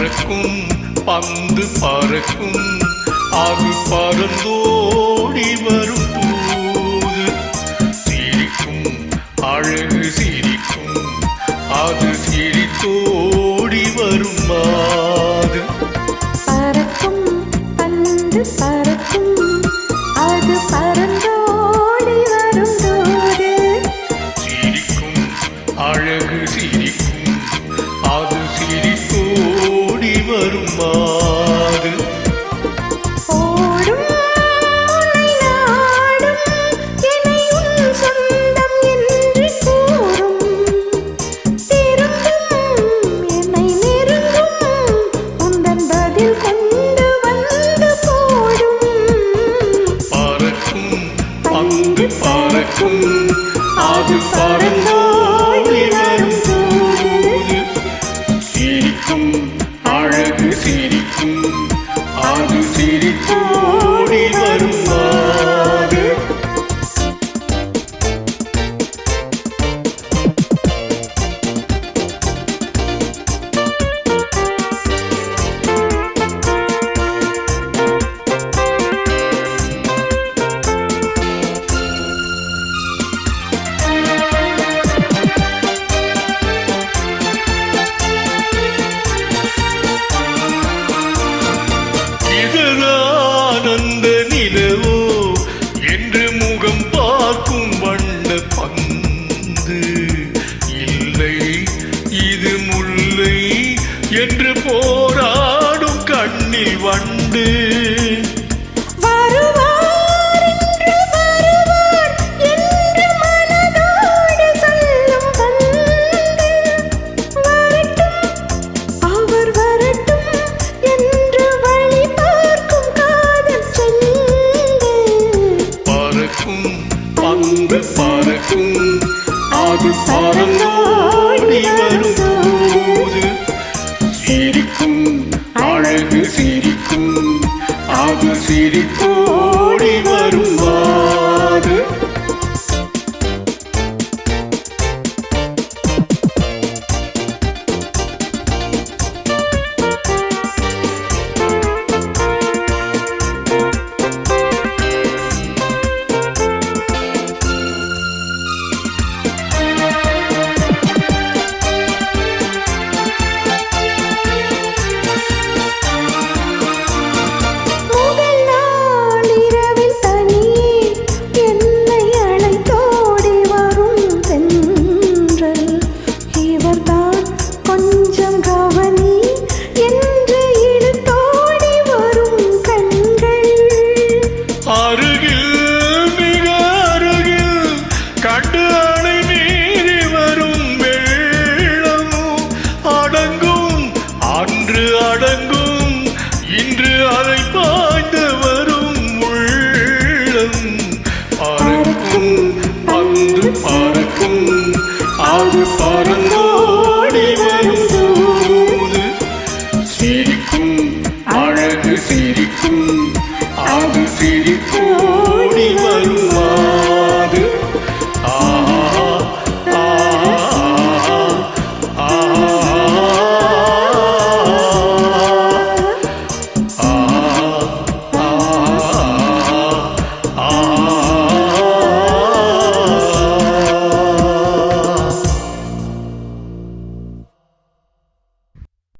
பறக்கும் பந்து பறக்கும் அது பறந்தோடி வரும் தூது சிரிக்கும் அழகு சிரிக்கும் அது சிரித்தோடி வரும் மாது பறக்கும் பந்து பறக்கும் அது பறந்தோடி வரும் தூது சிரிக்கும் அழகு சிரிக்கும் அது சிரித்தோடி வரும் மாது ஓடும் உன்னை நாடும் என்னை உன் சொந்தம் என்று கூறும் திரும்பும் என்னை நெருங்கும் உந்தன் பதில் கொண்டு வந்து போடும் பறக்கும் பந்து பறக்கும் அது பறந்தோடி வரும் தூது சிரிக்கும் அழகு சிரிக்கும் அது சிரித்தோடி வரும் மாது இதுதான் அந்த நிலவோ என்று முகம் பார்க்கும் வண்ண பந்து இல்லை இது முல்லை என்று போராடும் கண்ணில் வண்டு வருவார் என்று வருவார் என்று மனதோடு சொல்லும் பந்து வரட்டும் அவர் வரட்டும் என்று வழி பார்க்கும் காதல் செண்டு பறக்கும் பந்து பறக்கும் அது பறந்தோடி வரும் தூது சிரிக்கும் அழகு சிரிக்கும் அது சிரித்தோடி வரும் மாது முதல் நாள் இரவில் தனியே என்னை அழைத்தோடி வரும் தென்றல் இவர்தான் கொஞ்சம் கவனி என்று இழுத்தோடி வரும் கண்கள் அருகில் மிக அருகில் கண்டு அணை மீறி வரும் வெள்ளமும் அடங்கும் அன்று அடங்கும் இன்று அதை பாய்ந்து வரும் உள்ளம் பறக்கும் பந்து பறக்கும் அது பறந்து